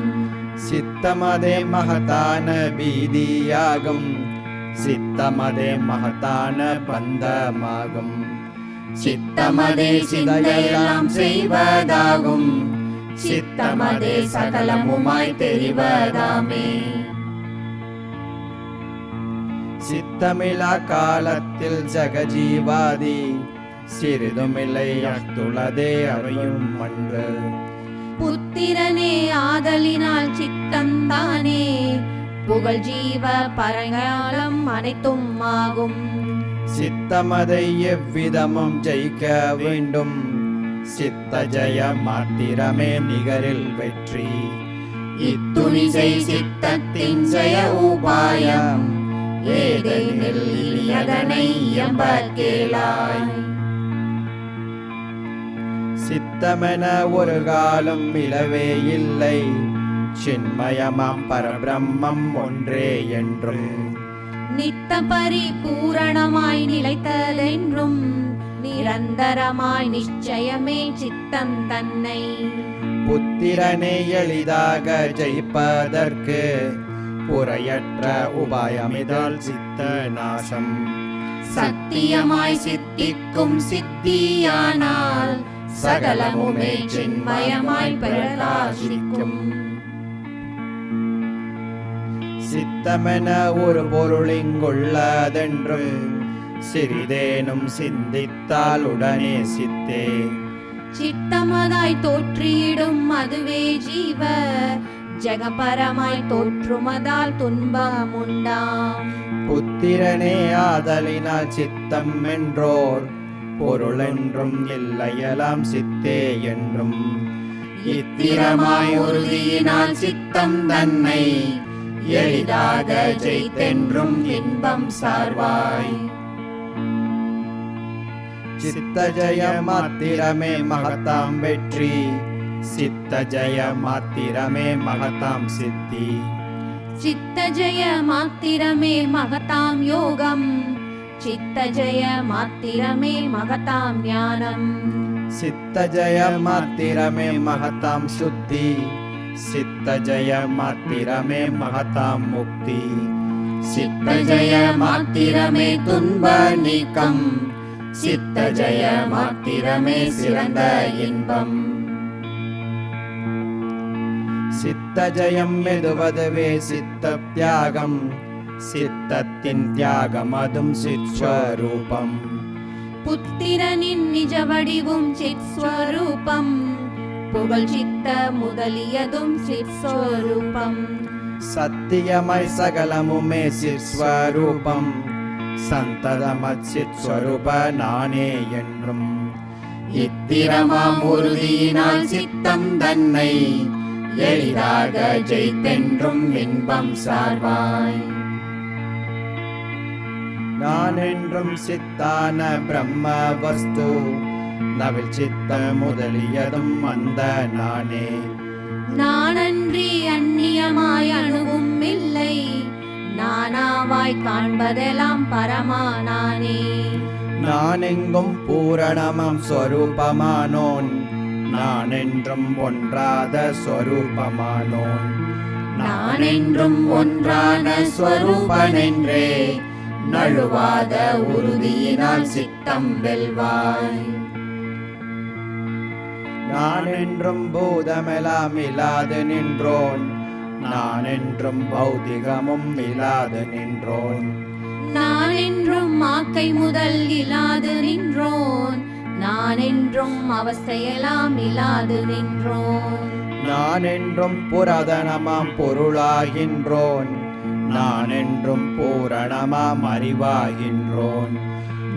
சித்தமதே மகத்தான பீதியாகும், சித்தமதே மகத்தான பந்தமாகும். சித்தமதே சிந்தையெல்லாம் செய்வதாகும், சித்தமதே சகலமுமாய் தெரிவதாமே. சித்தமிலா காலத்தில் ஜகஜீவாதி, சிறிதுமில்லை அத்துளதே அறியும் அன்று. புத்திரனே ஆதலினால் சித்தந்தானே, புகழ் ஜீவ பரங்காலம் அனைத்தும் ஆகும். சித்தமதை எவ்விதமும் ஜெயிக்க வேண்டும், சித்த ஜெய மாத்திரமே நிகரில் வெற்றி. இத்துணிசை சித்தத்தின் ஜெய உபாயம், ஏதெனில் அதனை இயம்ப கேளாய். சித்தமென ஒரு காலம் இலவே இல்லை, சின்மயமாம் பரபிரம்மம் ஒன்றே என்றும். நித்த பரிபூரணமாய் நிலைத்ததென்றும், நிரந்தரமாய் நிச்சயமே சித்தம் தன்னை. புத்திரனை எளிதாக ஜெயிப்பதற்கு புறையற்ற உபாயமிதால் சித்த நாசம். சத்தியமாய் சித்திக்கும் சித்தியானால், சகலமுமே சின்மயமாய் பிரகாசிக்கும். சித்தமென ஒரு பொருள் இங்குள்ளதென்றும், சிறிதேனும் சிந்தித்தால் உடனே சித்தே. சித்தமதாய் தோற்றியிடும் அதுவே ஜீவ, ஜெகபரமாய் தோற்றுமதால் துன்பம் உண்டாம். புத்திரனே ஆதலினால் சித்தம் என்றோர் பொருளென்றும் இல்லையலாம் சித்தே என்றும். இத்திரமாய் உறுதியினால் சித்தம் தன்னை, எளிதாக ஜெயித்தென்றும் இன்பம் சார்வாய். சித்த ஜெய மாத்திரமே மகத்தாம் வெற்றி, சித்த ஜெய மாத்திரமே மகத்தாம் சித்தி. சித்த ஜெய மாத்திரமே மகதாம் யோகம், சித்த ஜெய மாத்திரமே மகதாம் ஞானம். சித்த ஜெய மாத்திரமே மகத்தாம் சுத்தி, சித்த ஜெய மாத்திரமே மகத்தாம் முக்தி. சித்த ஜெய மாத்திரமே துன்ப நீக்கம், சித்த ஜெய மாத்திரமே சிறந்த இன்பம். சித்த ஜெயம் மெதுவதுவே சித்த தியாகம், சித்தத்தின் தியாகம் அதும் சித்ஸ்வரூபம். புத்திரனின் நிஜ வடிவும் சித்ஸ்வரூபம், புகழ் சித்த முதலியதும் சித்ஸ்வரூபம். சத்தியமாய் சகலமுமே சித்ஸ்வரூபம், சந்ததமத் சித்ஸ்வரூப நானே என்றும். இத்திரமாம் உறுதியினால் சித்தம் தன்னை, எளிதாக ஜெயித்தென்றும் இன்பம் சார்வாய். நான் என்றும் சித்தான பிரம்ம வஸ்து, நவில் சித்தம் முதலியதும் அந்த நானே. நானன்றி அந்நியமாய் அணுவும் இல்லை, நானாவாய் காண்பதெல்லாம் பரமானானே. நான் எங்கும் பூரணமாம் ஸ்வரூபமானோன், நான் என்றும் ஒன்றாத ஸ்வரூபமானோன். நான் என்றும் ஒன்றான ஸ்வரூபனென்றே, நழுவாத உறுதியினால் சித்தம் வெல்வாய். நான் என்றும் பூதமெல்லாம் இல்லாது நின்றோன், நான் என்றும் பௌதிகமும் இல்லாது நின்றோன். நான் என்றும் ஆக்கை முதல் இல்லாது நின்றோன், நான் என்றும் அவஸ்தையெல்லாம் இல்லாது நின்றோன். நான் என்றும் புராதனமாம் பொருளாகின்றோன், நான் என்றும் பூரணமாம் அறிவாகின்றோன்.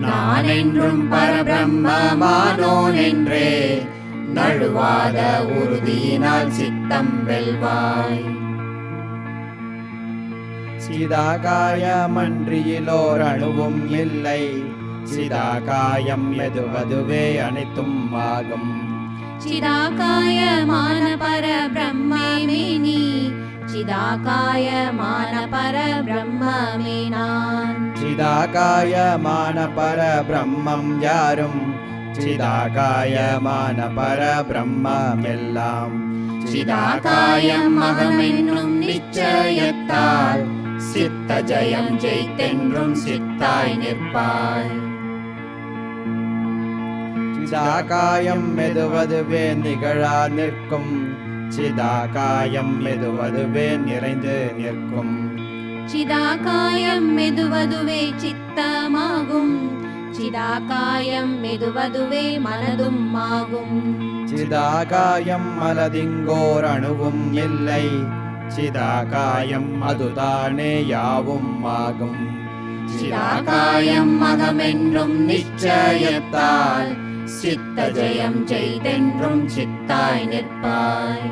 நான் என்றும் பரபிரம்மமானோன் என்றே, நழுவாத உறுதியினால் சித்தம் வெல்வாய். சிதாகாயமன்றியிலோர் அணுவும் இல்லை, சிதாகாயம் எதுவதுவே அனைத்தும் ஆகும். சிதாகாயமான பரபிரம்மே நீ சிதாகாயமான பரபிரம்மே நான் சிதாகாயமான பரபிரம்மம் யாரும் சிதாகாயமான பரபிரம்மம் எல்லாம் சிதாகாயம் அகமென்னும் நிச்சயத்தால் சித்த ஜெயம் ஜெயித்தென்றும் சித்தாய் நிற்பாய் சிதாகாயம் மெதுவதுவே நிகழா நிற்கும் சிதாகாயம் மெதுவதுவே நிறைந்து நிற்கும் சிதாகாயம் மெதுவதுவே சித்தமாகும் சிதாகாயம் மெதுவதுவே மனதும் ஆகும் சிதாகாயம் மலதிங்கோர் அணுவும் இல்லை சிதாகாயம் அதுதானே யாவும் ஆகும் சிதாகாயம் மகமென்றும் நிச்சயத்தால் சித்த ஜெயம் செய்தென்றும் சித்தாய் நிற்பாய்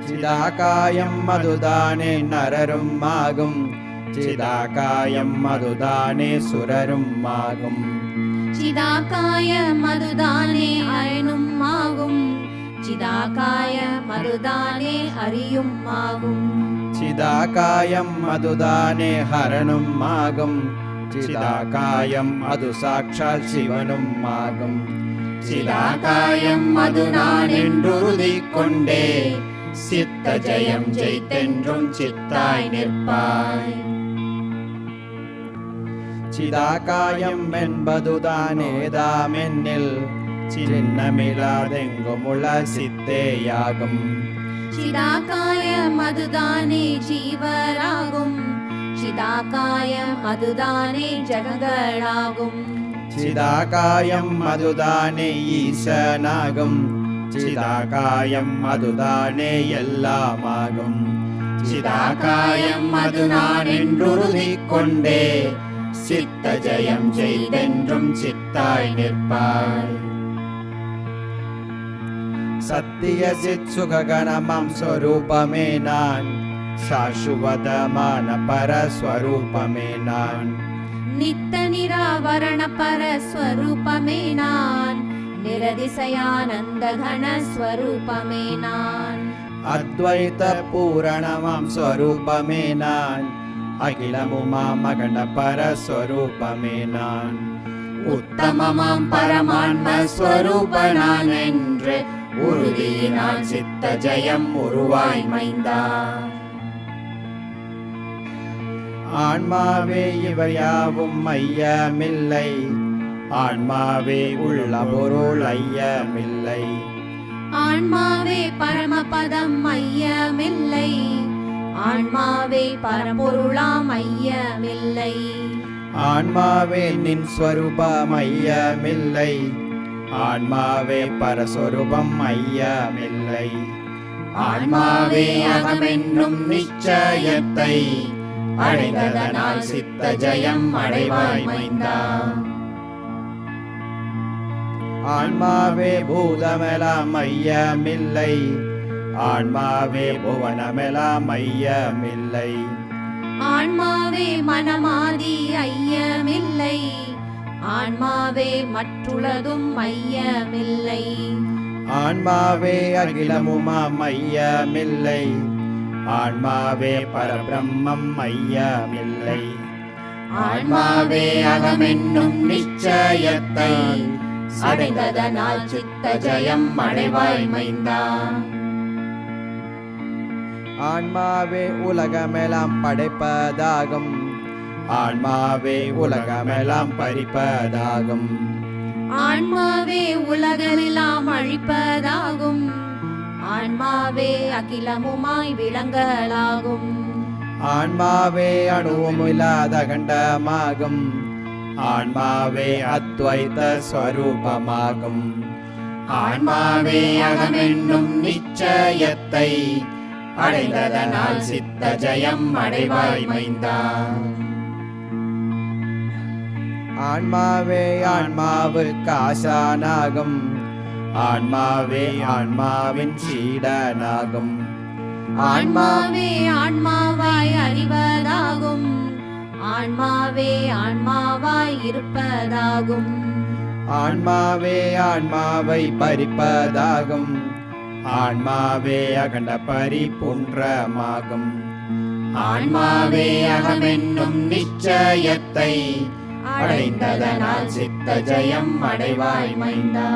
சிதாகாயம் அதுதானே நரரும் ஆகும் சிதாகாயம் அதுதானே சுரரும் ஆகும் சிதாகாயம் அதுதானே அயனும் ஆகும் சிதாகாயம் அதுதானே அறியும் ஆகும் சிதாகாயம் அதுதானே ஹரனும் ஆகும் சிதாகாயம் அது சாட்சால் சிவனும் ஆகும் சிதாகாயம் அது நான் என்றுறுதி கொண்டே சித்த ஜெயம் ஜெயித்தென்றும் சித்தாய் நிற்பாய் சிதாகாயம் என்பதுதானேதாமென்னில் சின்னமில்லாதெங்குமுள்ள சித்தேயாகும் சிதாகாயம் அதுதானே ஜீவராகும் சிதாகாயம் அதுதானே ஜகங்களாகும் சிதாகாயம் அதுதானே ஈசனாகும் சிதாகாயம் அதுதானே எல்லாமாகும் சிதாகாயம் அது நான் என்றுறுதி கொண்டே சித்த ஜெயம் செய்தென்றும் சித்தாய் நிற்பாய் சத்திய சித் சுககணமம் ஸ்வரூபமே நான் சாஸ்வதமான பரஸ்வரூபமே நான் நித்த நிராவரண பரஸ்வரூபமே நான் நிரதிசயானந்த கணஸ்வரூபமே நான் அத்வைத பூரணமம் ஸ்வரூபமே நான் அகிலமுமாம் அகண்ட பரஸ்வரூபமே நான் உத்தமமாம் பரமான்ம ஸ்வரூப நான் என்று உறுதியினால் சித்த ஜெயம் உருவாய் மைந்தா ஆன்மாவே இவையாவும் ஐயமில்லை ஆன்மாவே உள்ள பொருள் ஐயமில்லை ஆன்மாவே பரமபதம் ஐயமில்லை ஆன்மாவே பரம்பொருளாம் ஐயமில்லை ஆன்மாவே நின் ஸ்வரூபம் ஐயமில்லை ஆன்மாவே பரஸ்வரூபம் ஐயமில்லை ஆன்மாவே அகமென்னும் நிச்சயத்தை அடைந்ததனால் சித்த ஜெயம் அடைவாய் மைந்தா ஆன்மாவே பூதமெலாம் ஐயமில்லை ஆன்மாவே புவனமெலாம் ஐயமில்லை ஆன்மாவே மனமாதி ஐயமில்லை ஆன்மாவே மற்றுள்ளதும் ஐயமில்லை ஆன்மாவே அகிலமுமாம் ஐயமில்லை ஆன்மாவே பரபிரம்மம் ஐயமில்லை ஆன்மாவே அகமென்னும் நிச்சயத்தை அடைந்ததனால் சித்த ஜெயம் அடைவாய் மைந்தா ஆன்மாவே உலகமெல்லாம் படைப்பதாகும் ஆன்மாவே உலகமெல்லாம் பறிப்பதாகும் ஆன்மாவே உலகெல்லாம் அழிப்பதாகும் ஆன்மாவே அகிலமுமாய் விளங்கலாகும் ஆன்மாவே அணுவுமில்லாத கண்டமாகும் ஆன்மாவே அத்வைத ஸ்வரூபமாகும் ஆன்மாவே அகமென்னும் நிச்சயத்தை அடைந்ததனால் சித்த ஜெயம் அடைவாய் மைந்தா ஆன்மாவே ஆன்மாவுக்கு ஆசானாகும் ஆன்மாவே ஆன்மாவின் சீடனாகும் ஆன்மாவே ஆன்மாவாய் அறிவதாகும் ஆன்மாவே ஆன்மாவாய் இருப்பதாகும் ஆன்மாவே ஆன்மாவை பறிப்பதாகும். ஆன்மாவே அகண்ட பரிபூன்றமாகும். ஆன்மாவே அகமென்னும் நிச்சயத்தை அடைந்ததனால் சித்த ஜெயம் அடைவாய் மைந்தா.